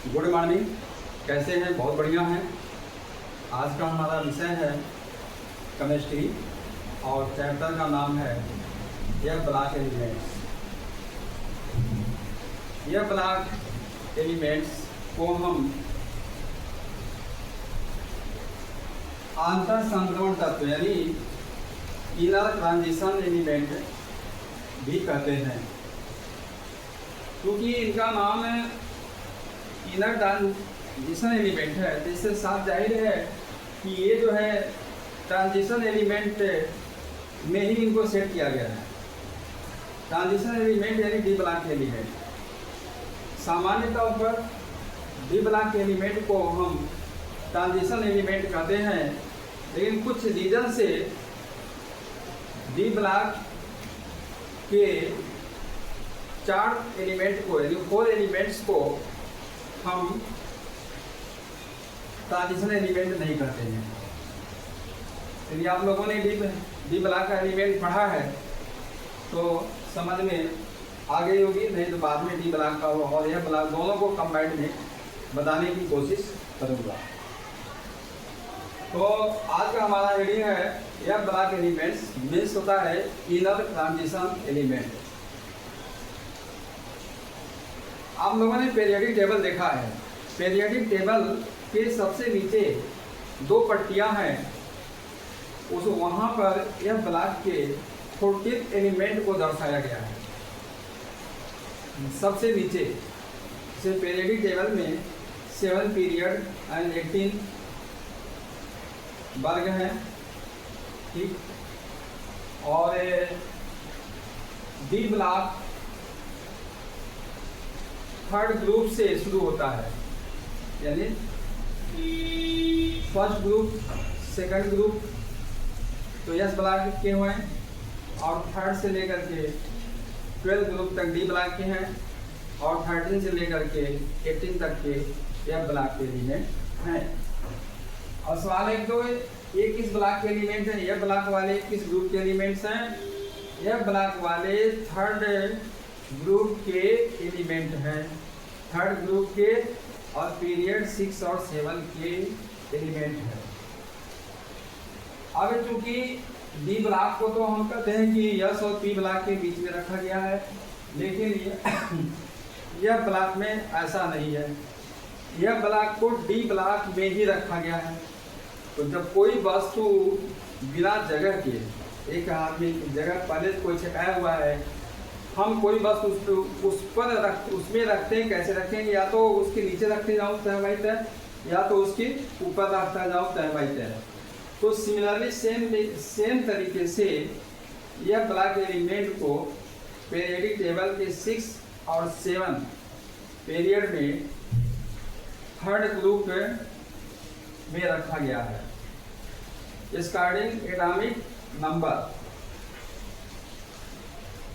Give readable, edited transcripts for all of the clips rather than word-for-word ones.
Good morning. कैसे हैं? बहुत बढ़िया हैं। आज का हमारा विषय है केमिस्ट्री और चैप्टर का नाम है यह ब्लॉक एलिमेंट्स। यह ब्लॉक एलिमेंट्स को हम आंतर संक्रमण तत्व यानी इनर ट्रांजिशन एलिमेंट भी कहते हैं, क्योंकि इनका नाम इनर ट्रांजिशन एलिमेंट है। तो इससे साफ जाहिर है कि ये जो है ट्रांजिशन एलिमेंट में ही इनको सेट किया गया है। ट्रांजिशन एलिमेंट यानी डी ब्लॉक एलिमेंट। सामान्य तौर पर डी ब्लॉक एलिमेंट को हम ट्रांजिशन एलिमेंट कहते हैं, लेकिन कुछ रीजन से डी ब्लॉक के 4 एलिमेंट को यानी 4 एलिमेंट्स को हम ट्रांजिशन एलिमेंट नहीं कहते हैं। यदि आप लोगों ने डी ब्लॉक का एलिमेंट पढ़ा है तो समझ में आ गई होगी, नहीं तो बाद में डी ब्लॉक का और यह ब्लॉक दोनों को कंबाइंड में बताने की कोशिश करूँगा। तो आज का हमारा हेडिंग है यह ब्लॉक एलिमेंट्स मीन्स होता है इनर ट्रांजिशन एलिमेंट। आप लोगों ने पीरियोडिक टेबल देखा है। पीरियोडिक टेबल के सबसे नीचे 2 पट्टियां हैं, उस वहाँ पर यह ब्लॉक के 14 एलिमेंट को दर्शाया गया है। सबसे नीचे से पीरियोडिक टेबल में 7 पीरियड एंड 18 वर्ग हैं, ठीक। और डी ब्लॉक 3rd ग्रुप से शुरू होता है, यानी फर्स्ट ग्रुप, 2nd ग्रुप तो यस ब्लॉक के हुए हैं, और 3rd से लेकर के 12 ग्रुप तक डी ब्लॉक के हैं, और 13 से लेकर के 18 तक के यह ब्लॉक के एलिमेंट हैं। और सवाल एक तो ये किस ब्लॉक के एलिमेंट हैं? यह ब्लॉक वाले किस ग्रुप के एलिमेंट्स हैं? यह ब्लॉक वाले 3rd ग्रुप के एलिमेंट हैं, 3rd ग्रुप के, और पीरियड 6 और 7 के एलिमेंट हैं। अब चूंकि डी ब्लॉक को तो हम कहते हैं कि यस और पी ब्लॉक के बीच में रखा गया है, लेकिन यह ब्लॉक में ऐसा नहीं है। यह ब्लॉक को डी ब्लॉक में ही रखा गया है। तो जब कोई वस्तु बिना जगह के, एक आदमी जगह पहले कोई छिपाया हुआ है, हम कोई वस्तु उस पर उसमें रखते हैं, कैसे रखेंगे? या तो उसके नीचे रखते जाऊँ तय बाई तय, या तो उसके ऊपर रखता जाऊँ तय बाई तय। तो सिमिलरली सेम तरीके से यह ब्लॉक एलिमेंट को पीरियोडिक टेबल के 6 और 7 पीरियड में 3rd ग्रुप में रखा गया है डिस्कार्डिंग एटॉमिक नंबर।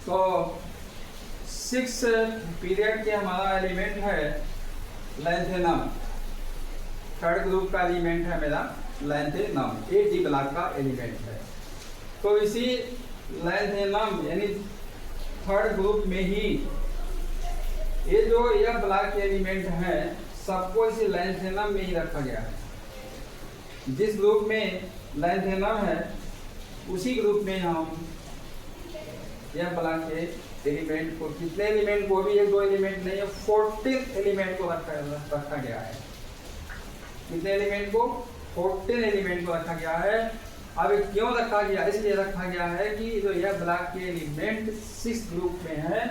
तो 6 पीरियड के हमारा एलिमेंट है लैंथेनम, 3rd ग्रुप का एलिमेंट है मेरा लैंथेनम, ये डी ब्लॉक का एलिमेंट है। तो इसी लैंथेनम यानी 3rd ग्रुप में ही ये जो यह ब्लॉक के एलिमेंट हैं सबको इसी लैंथेनम में ही रखा गया है। जिस ग्रुप में लैंथेनम है उसी ग्रुप में हम यह ब्लॉक के एलिमेंट को, कितने एलिमेंट को, भी 1-2 एलिमेंट नहीं है, 14 एलिमेंट को रखा गया है। कितने एलिमेंट को? 14 एलिमेंट को रखा गया है। अब क्यों रखा गया? इसलिए रखा गया है कि जो यह ब्लॉक के एलिमेंट 6 ग्रुप में है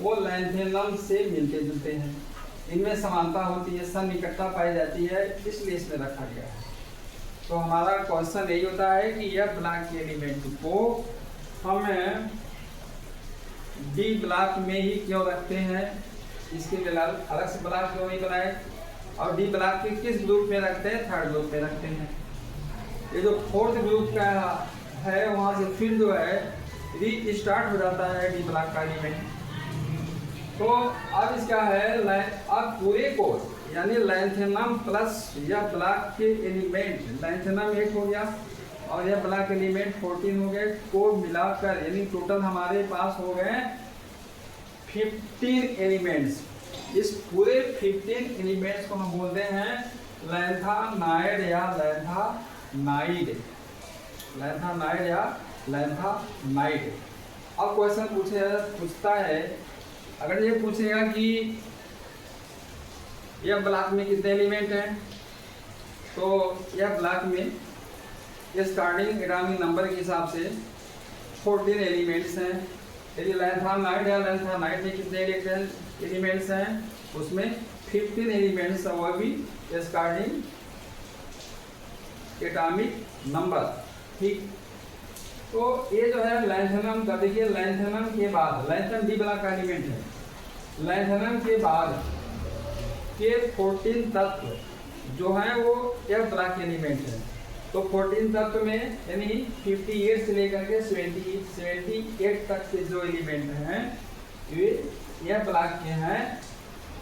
वो लैंथेनम से मिलते जुलते हैं, इनमें समानता होती है, सन्निकटता पाई जाती है, इसलिए इसमें रखा गया है। तो हमारा क्वेश्चन यही होता है कि यह ब्लॉक के एलिमेंट को हम डी ब्लॉक में ही क्यों रखते हैं, इसके लिए अलग से ब्लॉक क्यों नहीं बनाए, और डी ब्लॉक के किस ग्रुप में रखते हैं? 3rd ग्रुप में रखते हैं। ये जो 4th ग्रुप का है वहाँ से फिर जो है रीस्टार्ट हो जाता है डी ब्लॉक का एलिमेंट। तो अब इसका है अब पूरे को यानी लैंथेनम प्लस यह ब्लॉक के एलिमेंट, लैंथेनम 1 हो गया और यह ब्लॉक एलिमेंट 14 हो गए, को मिलाकर यानी टोटल हमारे पास हो गए 15 एलिमेंट्स। इस पूरे 15 एलिमेंट्स को हम बोलते हैं लैंथेनाइड या लैंथेनाइड, लैंथेनाइड या लैंथेनाइड। अब क्वेश्चन पूछता है, अगर ये पूछेगा कि यह ब्लॉक में कितने एलिमेंट हैं, तो यह ब्लॉक में स्टार्टिंग एटॉमिक नंबर के हिसाब से 14 एलिमेंट्स हैं। यदि लैंथेनाइड या लैंथेनाइड में कितने एलिमेंट्स हैं, उसमें 15 एलिमेंट्स, वो भी स्टार्टिंग एटॉमिक नंबर। ठीक, तो ये जो है लैंथेनम का, देखिए लैंथेनम के बाद, लैंथेनम डी ब्लॉक का एलिमेंट है, लैंथेनम के बाद के 14 तत्व जो हैं वो एफ ब्लॉक एलिमेंट है। तो 14 तत्व में यानी 58 से लेकर के 78 तक के जो एलिमेंट हैं ये एफ ब्लॉक के हैं,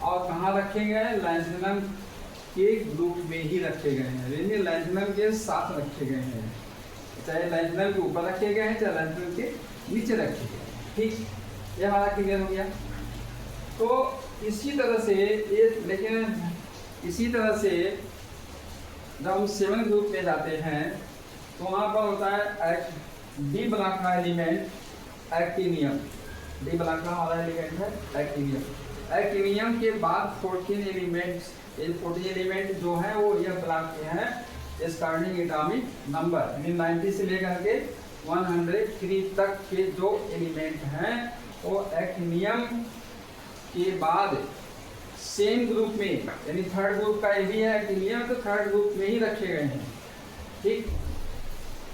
और कहाँ रखे गए हैं, लैंथेनम के ग्रुप में ही रखे गए हैं, यानी लैंथेनम के साथ रखे गए हैं, चाहे लैंथेनम के ऊपर रखे गए हैं चाहे लैंथेनम के नीचे रखे गए हैं। ठीक, ये हमारा क्लियर हो गया। तो इसी तरह से ये, लेकिन इसी तरह से जब हम 7 ग्रुप में जाते हैं तो वहाँ पर होता है डी ब्लॉक का एलिमेंट एक्टिनियम, डी ब्लॉक का हमारा एलिमेंट है एक्टिनियम। एक्टिनियम के बाद 14 एलिमेंट्स, 14 एलिमेंट जो हैं वो यह ब्लॉक के हैं स्टार्टिंग एटॉमिक नंबर, यानी 90 से लेकर के 103 तक के जो एलिमेंट हैं वो एक्टिनियम के बाद सेम ग्रुप में, यानी थर्ड ग्रुप का ये भी है एक्टिनियम, तो थर्ड ग्रुप में ही रखे गए हैं। ठीक,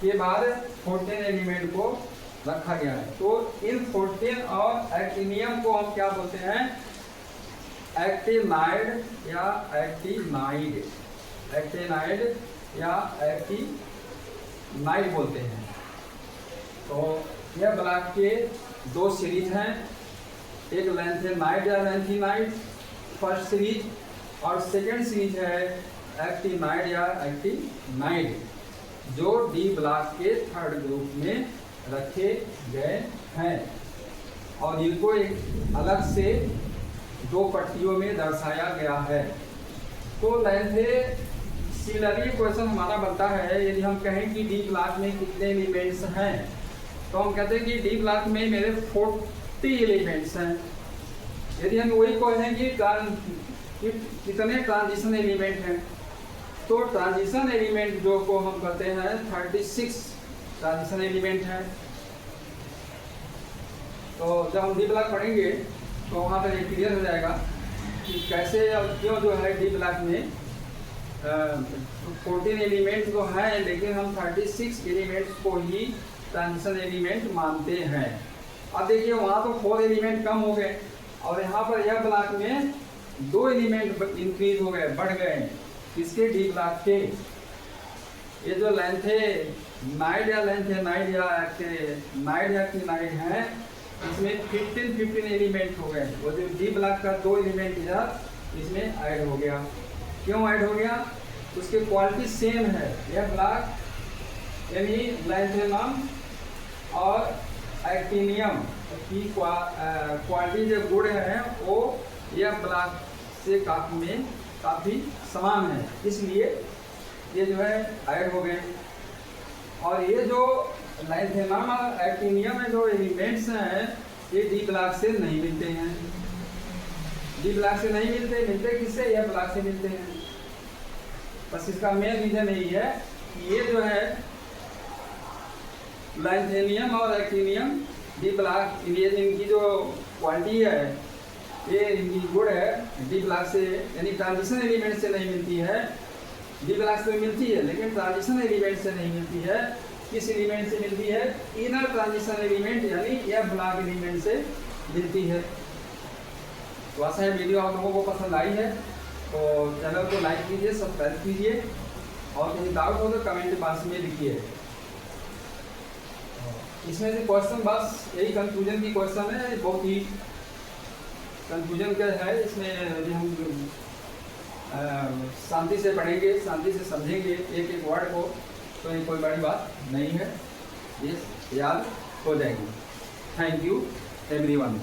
के बाद 14 एलिमेंट को रखा गया है। तो इन 14 और एक्टिनियम को हम क्या बोलते हैं, एक्टिनाइड या एक्टिनाइड, एक्टिनाइड या एक्टिनाइड बोलते हैं। तो यह ब्लॉक के 2 सीरीज हैं, एक लैंथेनाइड या लैंथेनाइड फर्स्ट सीरीज, और सेकेंड सीरीज है एक्टिनाइड या एक्टिनाइड, जो डी ब्लॉक के थर्ड ग्रुप में रखे गए हैं, और इनको एक अलग से 2 पट्टियों में दर्शाया गया है। तो सिमिलरली क्वेश्चन हमारा बनता है, यदि हम कहें कि डी ब्लॉक में कितने एलिमेंट्स हैं, तो हम कहते हैं कि डी ब्लॉक में मेरे 40 एलिमेंट्स हैं। यदि हम वही कहें कि कितने ट्रांजिशन एलिमेंट हैं, तो ट्रांजिशन एलिमेंट जो को हम कहते हैं 36 ट्रांजिशन एलिमेंट हैं। तो जब हम डी ब्लॉक पढ़ेंगे तो वहाँ पर ये क्लियर हो जाएगा कि कैसे और क्यों जो है डी ब्लॉक में 14 एलिमेंट तो हैं, लेकिन हम 36 एलिमेंट्स को ही ट्रांजिशन एलिमेंट मानते हैं। अब देखिए वहाँ तो 4 एलिमेंट कम हो गए, और यहाँ पर यह ब्लॉक में 2 एलिमेंट इंक्रीज हो गए, बढ़ गए, किसके, डी ब्लॉक के। ये जो लैंथेनाइड या लैंथेनाइड या एक्टिनाइड या एक्टिनाइड है, इसमें 15 एलिमेंट हो गए। वो जो डी ब्लॉक का 2 एलिमेंट इधर इसमें ऐड हो गया। क्यों ऐड हो गया, उसकी क्वालिटी सेम है। यह ब्लॉक यानी लैंथेनम और एक्टिनियम की क्वालिटी जो गुण है वो यह ब्लॉक से काफ़ी समान है, इसलिए ये जो है ऐड हो गए। और ये जो लैंथेनम और एक्टिनियम में जो एलिमेंट्स हैं ये डी ब्लॉक से नहीं मिलते हैं, डी ब्लॉक से नहीं मिलते किससे, यह ब्लॉक से मिलते हैं। बस इसका मेन रीजन यही है कि ये जो है लैंथेनियम और एक्टिनियम डी ब्लॉक, इनकी जो क्वालिटी है, ये इनकी गुण है डी ब्लॉक से, यानी ट्रांजिशन एलिमेंट से नहीं मिलती है। डी ब्लॉक से मिलती है लेकिन ट्रांजिशन एलिमेंट से नहीं मिलती है। किस एलिमेंट से मिलती है, इनर ट्रांजिशन एलिमेंट यानी यह ब्लॉक एलिमेंट से मिलती है। तो आशा है वीडियो आप लोगों को पसंद आई है, तो चैनल को लाइक कीजिए, सब्सक्राइब कीजिए, और कहीं डाउट हो तो कमेंट बॉक्स में लिखिए। इसमें से क्वेश्चन बस यही कंफ्यूजन की क्वेश्चन है, बहुत ही कंफ्यूजन क्या है इसमें। यदि हम शांति से पढ़ेंगे, शांति से समझेंगे एक एक वर्ड को, तो ये कोई बड़ी बात नहीं है, ये याद हो जाएगी। Thank you everyone.